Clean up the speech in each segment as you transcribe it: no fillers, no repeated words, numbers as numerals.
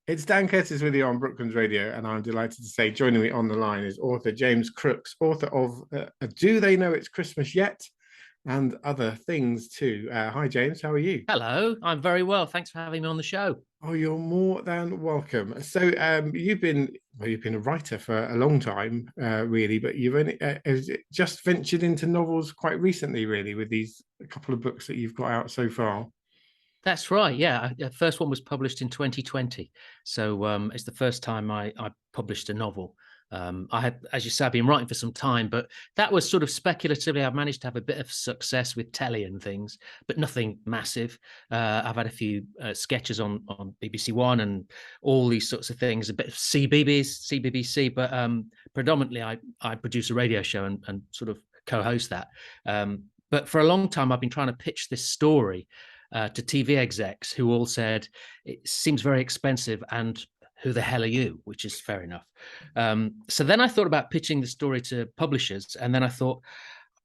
It's Dan Curtis with you on Brooklands Radio, and I'm delighted to say joining me on the line is author James Crookes, author of Do They Know It's Christmas Yet? And other things too. Hi, James. How are you? Hello, I'm very well. Thanks for having me on the show. Oh, you're more than welcome. So, you've been a writer for a long time, really, but you've only just ventured into novels quite recently, really, with these a couple of books that you've got out so far. That's right. Yeah, the first one was published in 2020, so it's the first time I published a novel. I had, as you say, I've been writing for some time, but that was sort of speculatively. I've managed to have a bit of success with telly and things, but nothing massive. I've had a few sketches on BBC One and all these sorts of things, a bit of CBBC, but predominantly I produce a radio show and sort of co-host that. But for a long time, I've been trying to pitch this story to TV execs who all said, it seems very expensive and who the hell are you? Which is fair enough. So then I thought about pitching the story to publishers. And then I thought,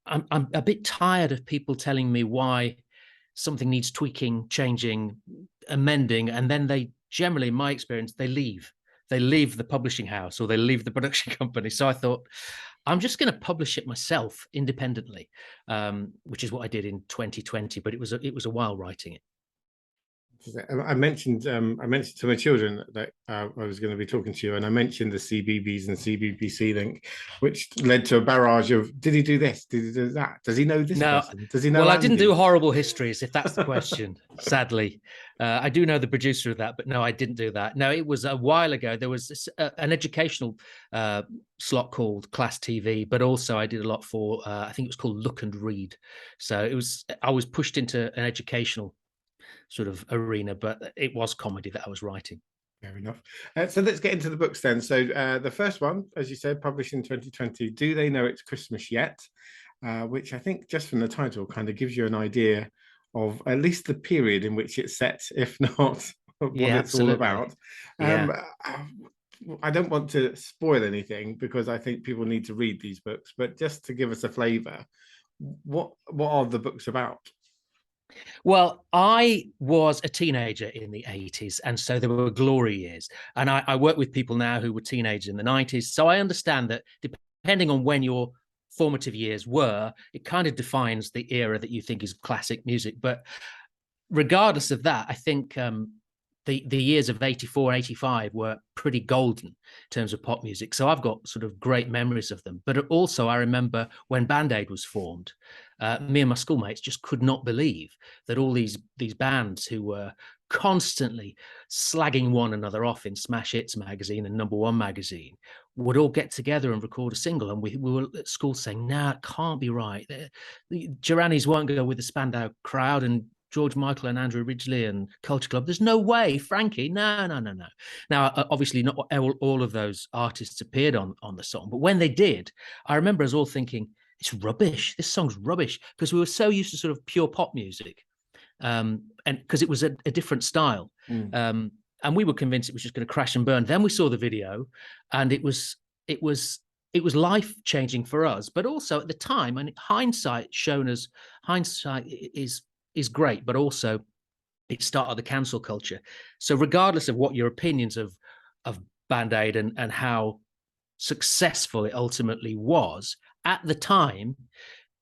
I'm a bit tired of people telling me why something needs tweaking, changing, amending. And then they generally, in my experience, they leave. They leave the publishing house or they leave the production company. So I thought, I'm just going to publish it myself independently, which is what I did in 2020. But it was a while writing it. I mentioned to my children that I was going to be talking to you, and I mentioned the CBBS and CBBC link, which led to a barrage of, did he do this? Did he do that? Does he know this No, person? Does he know well, I Andy? didn't do horrible histories, if that's the question, sadly. I do know the producer of that, but no, I didn't do that. No, it was a while ago. There was an educational slot called Class TV, but also I did a lot for, I think it was called Look and Read. So I was pushed into an educational sort of arena, but it was comedy that I was writing. Fair enough. So let's get into the books then. So the first one, as you said, published in 2020, Do They Know It's Christmas Yet? Which I think just from the title kind of gives you an idea of at least the period in which it's set, if not what Yeah, it's all absolutely. about. Yeah. I don't want to spoil anything because I think people need to read these books, but just to give us a flavour, what are the books about? Well, I was a teenager in the 80s, and so there were glory years. And I work with people now who were teenagers in the 90s. So I understand that depending on when your formative years were, it kind of defines the era that you think is classic music. But regardless of that, I think the years of 84 and 85 were pretty golden in terms of pop music. So I've got sort of great memories of them. But also I remember when Band Aid was formed, me and my schoolmates just could not believe that all these bands who were constantly slagging one another off in Smash Hits magazine and Number One magazine would all get together and record a single. And we were at school saying, nah, it can't be right. The Geranis won't go with the Spandau Crowd and George Michael and Andrew Ridgeley and Culture Club. There's no way, Frankie. No. Now, obviously, not all of those artists appeared on the song, but when they did, I remember us all thinking, it's rubbish. This song's rubbish, because we were so used to sort of pure pop music, and because it was a different style. And we were convinced it was just going to crash and burn. Then we saw the video, and it was life changing for us. But also at the time, and hindsight is great, but also it started the cancel culture. So regardless of what your opinions of Band Aid and how successful it ultimately was, at the time,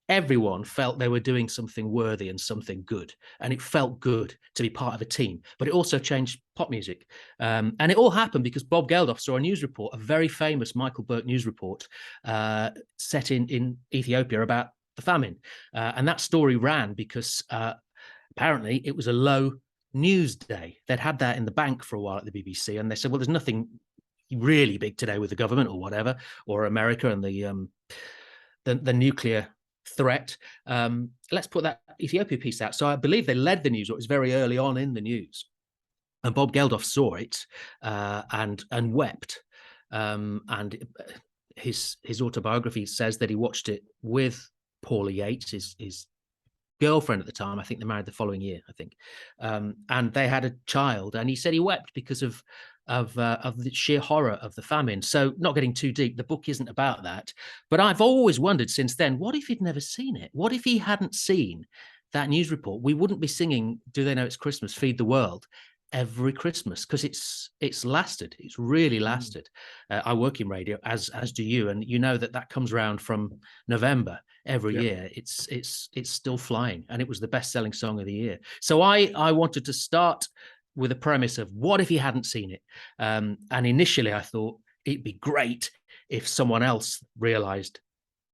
everyone felt they were doing something worthy and something good. And it felt good to be part of a team. But it also changed pop music. And it all happened because Bob Geldof saw a news report, a very famous Michael Burke news report set in Ethiopia about the famine. And that story ran because apparently it was a low news day. They'd had that in the bank for a while at the BBC. And they said, well, there's nothing really big today with the government or whatever, or America and the nuclear threat. Let's put that Ethiopia piece out. So I believe they led the news, or it was very early on in the news. And Bob Geldof saw it and wept. And his autobiography says that he watched it with Paula Yates, his girlfriend at the time. I think they married the following year, I think. And they had a child, and he said he wept because of the sheer horror of the famine. So not getting too deep, the book isn't about that. But I've always wondered since then, what if he'd never seen it? What if he hadn't seen that news report? We wouldn't be singing Do They Know It's Christmas, Feed the World. every Christmas because it's lasted. It's really lasted. I work in radio, as do you, and you know that comes around from November every year. It's still flying, and it was the best-selling song of the year. So I wanted to start with a premise of what if you hadn't seen it, and initially I thought it'd be great if someone else realized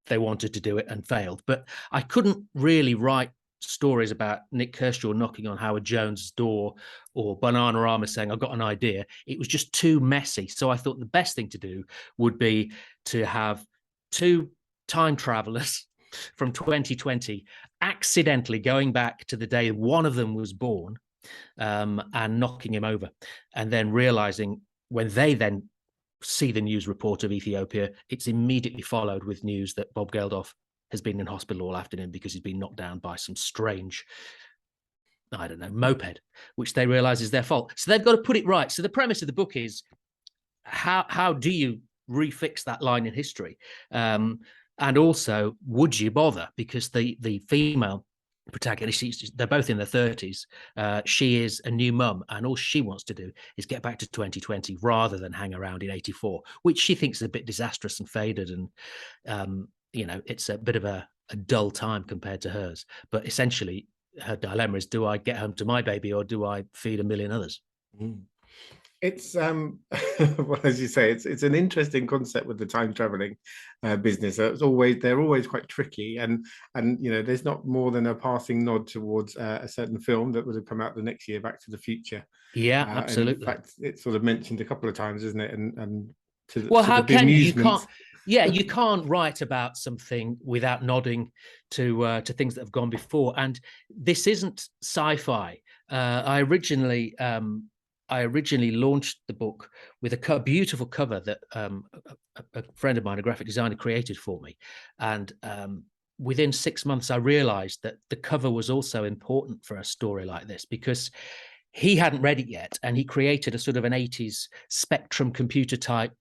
they wanted to do it and failed, but I couldn't really write stories about Nick Kershaw knocking on Howard Jones' door or Bananarama saying, I've got an idea. It was just too messy. So I thought the best thing to do would be to have two time travelers from 2020 accidentally going back to the day one of them was born, and knocking him over, and then realizing when they then see the news report of Ethiopia, it's immediately followed with news that Bob Geldof has been in hospital all afternoon because he's been knocked down by some strange, I don't know, moped, which they realize is their fault. So they've got to put it right. So the premise of the book is how do you refix that line in history? And also, would you bother? Because the female protagonist, they're both in their 30s. She is a new mum, and all she wants to do is get back to 2020 rather than hang around in 84, which she thinks is a bit disastrous and faded. And, it's a bit of a dull time compared to hers. But essentially, her dilemma is, do I get home to my baby or do I feed a million others? It's well, as you say, it's an interesting concept with the time traveling business. They're always quite tricky, and there's not more than a passing nod towards a certain film that would have come out the next year, Back to the Future. Yeah, absolutely. In fact, it's sort of mentioned a couple of times, isn't it? And well, how can you? You can't. Yeah, you can't write about something without nodding to things that have gone before. And this isn't sci-fi. I originally launched the book with a beautiful cover that a friend of mine, a graphic designer, created for me. And within 6 months, I realized that the cover was also important for a story like this because he hadn't read it yet. And he created a sort of an 80s Spectrum computer type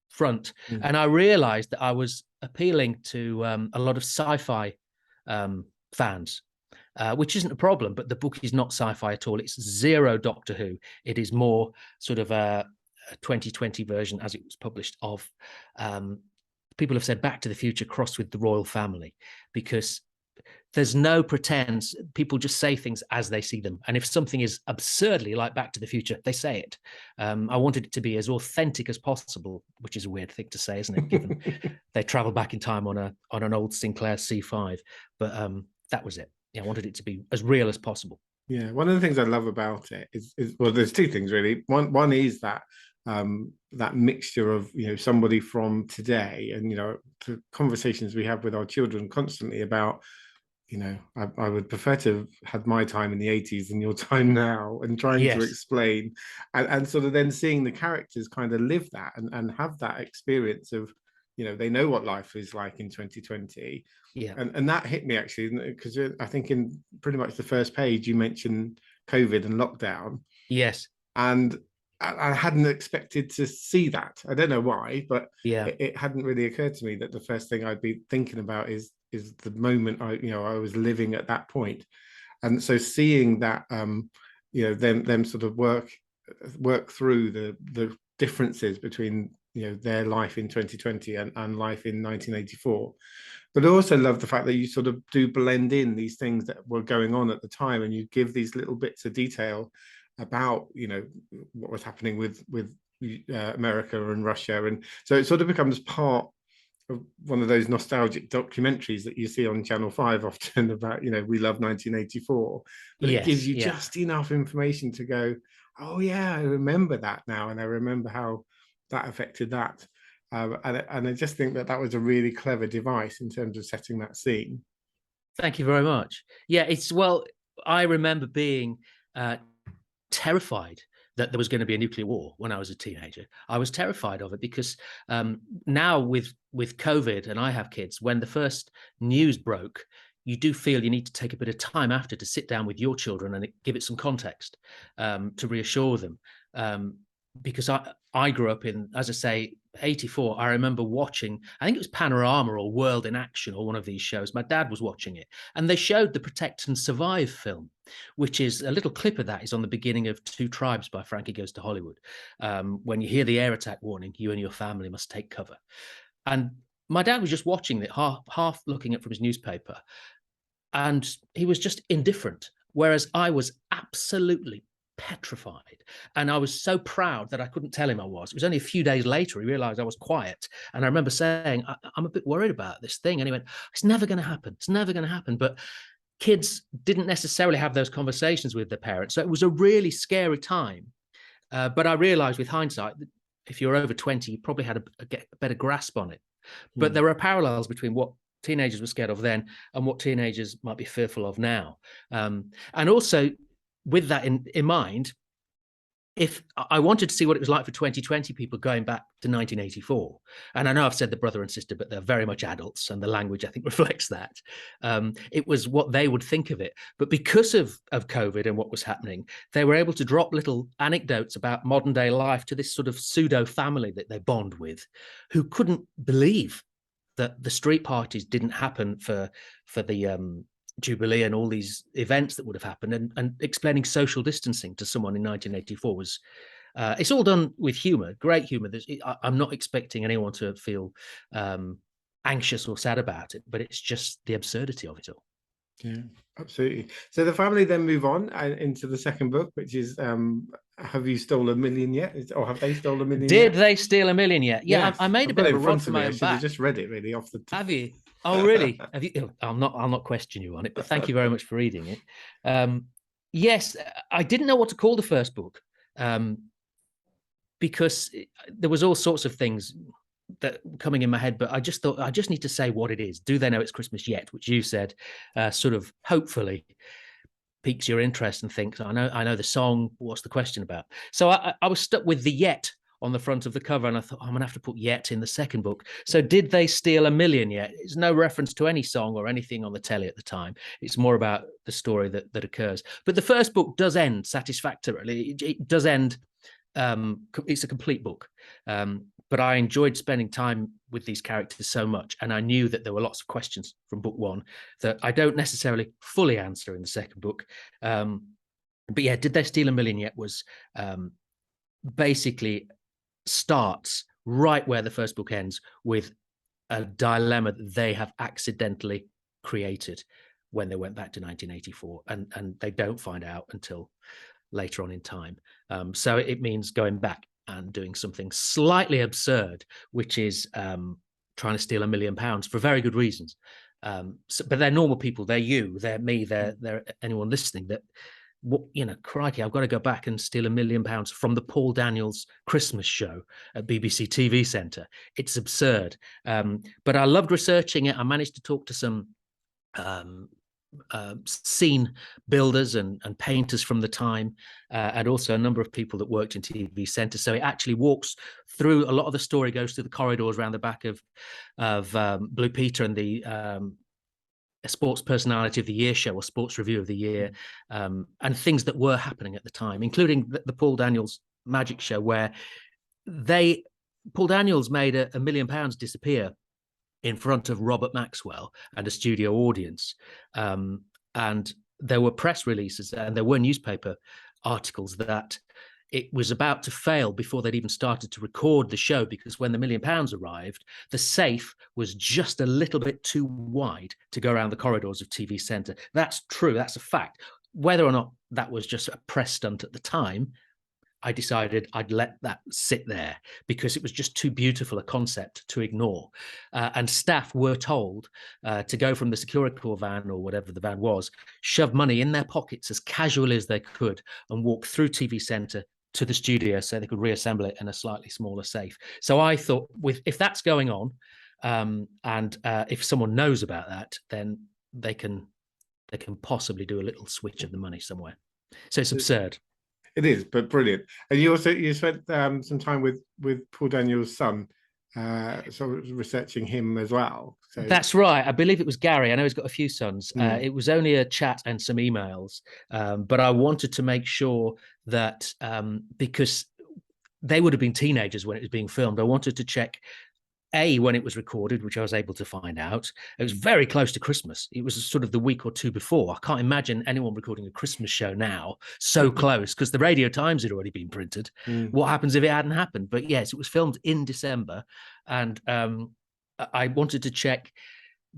front. And I realized that I was appealing to a lot of sci-fi fans. Which isn't a problem, but the book is not sci-fi at all. It's zero Doctor Who. It is more sort of a 2020 version, as it was published, of people have said Back to the Future crossed with the royal family, because there's no pretense. People just say things as they see them. And if something is absurdly like Back to the Future, they say it. I wanted it to be as authentic as possible, which is a weird thing to say, isn't it? Given they travel back in time on an old Sinclair C5. But that was it. I wanted it to be as real as possible. Yeah, one of the things I love about it is well, there's two things really. One is that that mixture of somebody from today and the conversations we have with our children constantly about I would prefer to have had my time in the 80s and your time now, and trying to explain and sort of then seeing the characters kind of live that and have that experience of they know what life is like in 2020. And that hit me actually, because I think in pretty much the first page you mentioned COVID and lockdown. Yes. And I hadn't expected to see that. I don't know why, but it hadn't really occurred to me that the first thing I'd be thinking about is the moment I was living at that point. And so seeing that them sort of work through the differences between their life in 2020 and life in 1984. But I also love the fact that you sort of do blend in these things that were going on at the time, and you give these little bits of detail about what was happening with America and Russia, and so it sort of becomes part of one of those nostalgic documentaries that you see on Channel 5 often about we love 1984, but it gives you just enough information to go, oh yeah, I remember that now, and I remember how that affected that. And I just think that was a really clever device in terms of setting that scene. Thank you very much. Yeah, I remember being terrified that there was going to be a nuclear war when I was a teenager. I was terrified of it because now with COVID, and I have kids, when the first news broke, you do feel you need to take a bit of time after to sit down with your children and give it some context to reassure them. because I grew up in, as I say, 84. I remember watching, I think it was Panorama or World in Action or one of these shows. My dad was watching it, and they showed the Protect and Survive film, which is a little clip of that is on the beginning of Two Tribes by Frankie Goes to Hollywood. When you hear the air attack warning, you and your family must take cover. And my dad was just watching it, half looking at from his newspaper, and he was just indifferent. Whereas I was absolutely petrified. And I was so proud that I couldn't tell him I was. It was only a few days later he realized I was quiet. And I remember saying, I'm a bit worried about this thing. And he went, it's never going to happen. It's never going to happen. But kids didn't necessarily have those conversations with their parents. So it was a really scary time. But I realized with hindsight, that if you're over 20, you probably had a better grasp on it. But there are parallels between what teenagers were scared of then and what teenagers might be fearful of now. And also with that in mind, if I wanted to see what it was like for 2020 people going back to 1984, and I know I've said the brother and sister, but they're very much adults, and the language I think reflects that. It was what they would think of it. But because of COVID and what was happening, they were able to drop little anecdotes about modern day life to this sort of pseudo family that they bond with, who couldn't believe that the street parties didn't happen for the Jubilee and all these events that would have happened, and explaining social distancing to someone in 1984 was, it's all done with humor, great humor. I'm not expecting anyone to feel anxious or sad about it, but it's just the absurdity of it all. Yeah, absolutely. So the family then move on into the second book, which is Have You Stolen a Million Yet? Or Have They Stolen a Million Did Yet? they steal a million yet? Yeah, Yes, I made a I've bit got of it a in rod front for of me. my I own should have back. just read it really off the top. Have you? Oh, really? Have you? I'll not question you on it, but thank you very much for reading it. Yes, I didn't know what to call the first book, because there was all sorts of things that coming in my head, but I just thought I just need to say what it is. Do they know it's Christmas yet? Which you said, sort of hopefully piques your interest and thinks, I know the song. What's the question about? So I was stuck with the yet on the front of the cover, and I thought, I'm gonna have to put yet in the second book. So did they steal a million yet? It's no reference to any song or anything on the telly at the time. It's more about the story that occurs. But the first book does end satisfactorily. It does end. It's a complete book. But I enjoyed spending time with these characters so much, and I knew that there were lots of questions from book one that I don't necessarily fully answer in the second book. But yeah, Did They Steal a Million Yet was basically starts right where the first book ends, with a dilemma that they have accidentally created when they went back to 1984, and they don't find out until later on in time. So it means going back and doing something slightly absurd, which is trying to steal £1 million for very good reasons. But they're normal people. They're you, they're me, they're anyone listening that, crikey, I've got to go back and steal £1 million from the Paul Daniels Christmas show at BBC TV Centre. It's absurd. But I loved researching it. I managed to talk to some scene builders and painters from the time, and also a number of people that worked in TV Centre. So it actually walks through, a lot of the story goes through the corridors around the back of Blue Peter and the Sports Personality of the Year show, or Sports Review of the Year, and things that were happening at the time, including the Paul Daniels magic show, where Paul Daniels made £1 million disappear in front of Robert Maxwell and a studio audience. And there were press releases and there were newspaper articles that it was about to fail before they'd even started to record the show, because when the £1 million arrived, the safe was just a little bit too wide to go around the corridors of TV Centre. That's true. That's a fact. Whether or not that was just a press stunt at the time, I decided I'd let that sit there because it was just too beautiful a concept to ignore. And staff were told to go from the Securicore van, or whatever the van was, shove money in their pockets as casually as they could, and walk through TV Centre to the studio so they could reassemble it in a slightly smaller safe. So I thought, if that's going on, and if someone knows about that, then they can possibly do a little switch of the money somewhere. So it's absurd. It is, but brilliant. And you spent some time with Paul Daniels' son, sort of researching him as well. So that's right. I believe it was Gary. I know he's got a few sons. It was only a chat and some emails, but I wanted to make sure that because they would have been teenagers when it was being filmed. I wanted to check when it was recorded, which I was able to find out. It was very close to Christmas. It was sort of the week or two before. I can't imagine anyone recording a Christmas show now so close, because the Radio Times had already been printed. What happens if it hadn't happened? But yes, it was filmed in December, and I wanted to check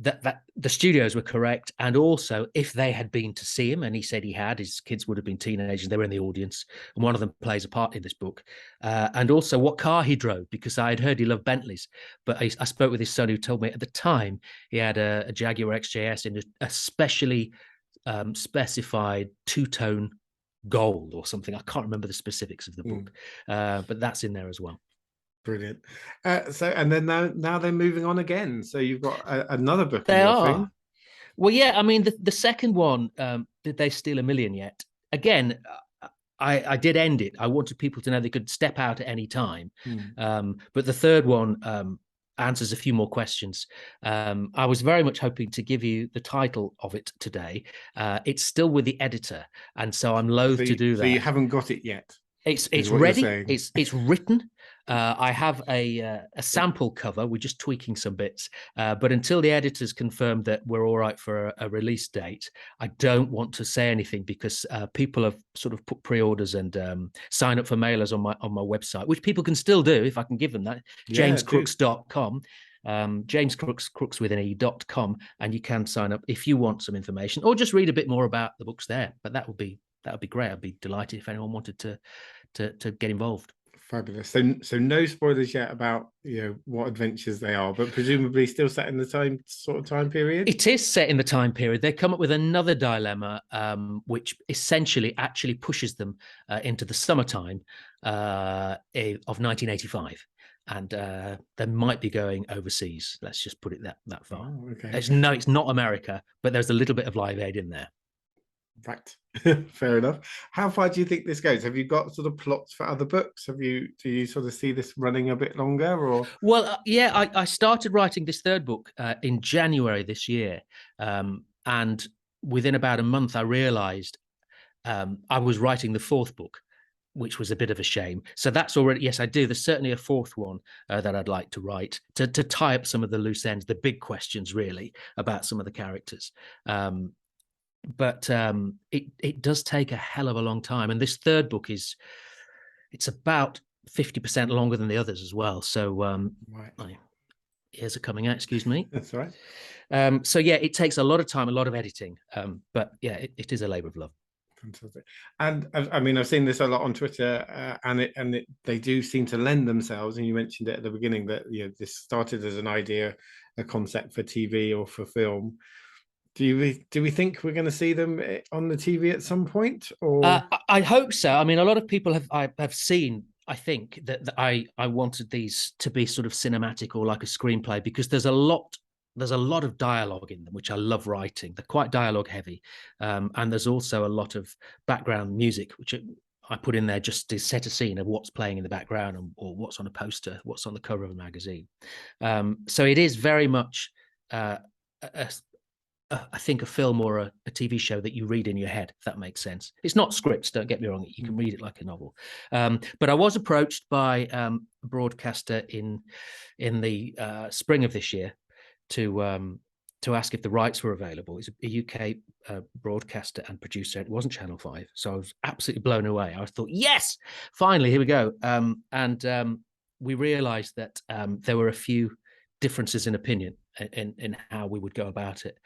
that the studios were correct, and also if they had been to see him, and he said he had. His kids would have been teenagers, they were in the audience, and one of them plays a part in this book, and also what car he drove, because I had heard he loved Bentleys, but I spoke with his son, who told me at the time he had a Jaguar XJS in a specially specified two-tone gold or something. I can't remember the specifics of the book, but that's in there as well. Brilliant. And then now they're moving on again. So you've got another book. They are. Well, yeah. I mean, the second one, Did They Steal a Million Yet? Again, I did end it. I wanted people to know they could step out at any time. But the third one answers a few more questions. I was very much hoping to give you the title of it today. It's still with the editor, and so I'm loath to do that. So you haven't got it yet. It's ready. It's written. I have a sample cover. We're just tweaking some bits, but until the editors confirm that we're all right for a release date, I don't want to say anything, because people have sort of put pre-orders and sign up for mailers on my website, which people can still do if I can give them that. JamesCrookes.com. James Crookes with an E.com, and you can sign up if you want some information, or just read a bit more about the books there. But that would be great. I'd be delighted if anyone wanted to get involved. Fabulous. So no spoilers yet about what adventures they are, but presumably still set in the time period. It is set in the time period. They come up with another dilemma, which essentially actually pushes them into the summertime of 1985. And they might be going overseas. Let's just put it that far. Oh, okay. It's not America, but there's a little bit of Live Aid in there. Right. Fair enough. How far do you think this goes? Have you got sort of plots for other books? Do you sort of see this running a bit longer, or? Well, yeah, I started writing this third book in January this year. And within about a month, I realized I was writing the fourth book, which was a bit of a shame. So that's already, yes, I do. There's certainly a fourth one that I'd like to write to tie up some of the loose ends, the big questions really about some of the characters. But it does take a hell of a long time, and this third book it's about 50% longer than the others as well. So right. Ears are coming out. Excuse me. That's all right. So yeah, it takes a lot of time, a lot of editing. But yeah, it is a labor of love. Fantastic. And I mean, I've seen this a lot on Twitter, and they do seem to lend themselves. And you mentioned it at the beginning that this started as an idea, a concept for TV or for film. Do we think we're going to see them on the TV at some point? Or I hope so. I mean, a lot of people have seen. I think that I wanted these to be sort of cinematic or like a screenplay, because there's a lot of dialogue in them, which I love writing. They're quite dialogue heavy, and there's also a lot of background music, which I put in there just to set a scene of what's playing in the background or what's on a poster, what's on the cover of a magazine. So it is very much I think a film or a TV show that you read in your head, if that makes sense. It's not scripts, don't get me wrong. You can read it like a novel. But I was approached by a broadcaster in the spring of this year to ask if the rights were available. It's a UK broadcaster and producer. It wasn't Channel 5. So I was absolutely blown away. I thought, yes, finally, here we go. And we realized that there were a few differences in opinion in how we would go about it.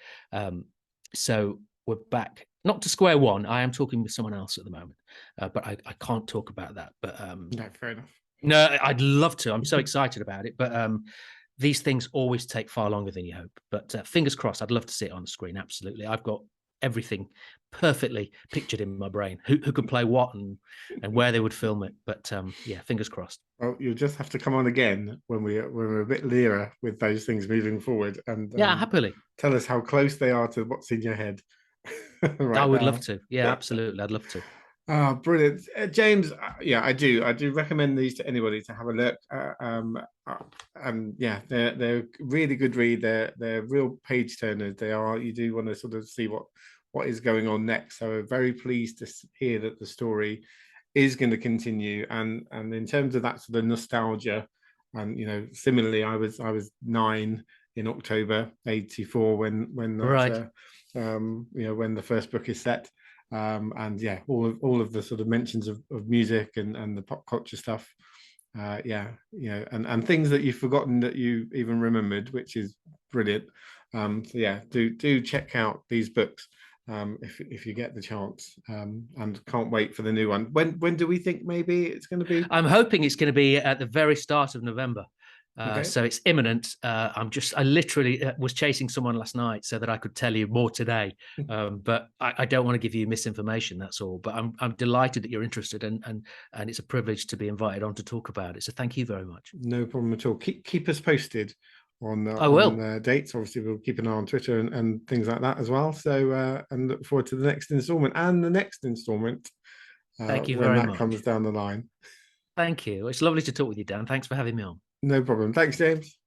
So we're back, not to square one. I am talking with someone else at the moment, but I can't talk about that. But no, fair enough. No, I'd love to. I'm so excited about it. But these things always take far longer than you hope. But fingers crossed, I'd love to see it on the screen. Absolutely. I've got everything perfectly pictured in my brain, who could play what and where they would film it. But yeah, fingers crossed. Well, you'll just have to come on again when we're a bit nearer with those things moving forward, and yeah, happily tell us how close they are to what's in your head. Right, I would love to. Yeah, absolutely, I'd love to. Oh, brilliant, James. Yeah, I do recommend these to anybody to have a look. Yeah, they're really good read. They're real page turners. They are. You do want to sort of see what is going on next. So we're very pleased to hear that the story is going to continue. And in terms of that sort of nostalgia, and similarly, I was 9 in October '84 when Right. that when the first book is set. And yeah, all of the sort of mentions of music and the pop culture stuff. Yeah, and things that you've forgotten that you even remembered, which is brilliant. So yeah, do check out these books if you get the chance. And can't wait for the new one. When do we think maybe it's going to be? I'm hoping it's going to be at the very start of November. Okay. So it's imminent. I literally was chasing someone last night so that I could tell you more today. But I don't want to give you misinformation. That's all. But I'm delighted that you're interested, and it's a privilege to be invited on to talk about it. So thank you very much. No problem at all. Keep us posted I will. on dates. Obviously, we'll keep an eye on Twitter and things like that as well. So and look forward to the next installment and the next installment Thank you when very that much. comes down the line. Thank you. It's lovely to talk with you, Dan. Thanks for having me on. No problem. Thanks, James.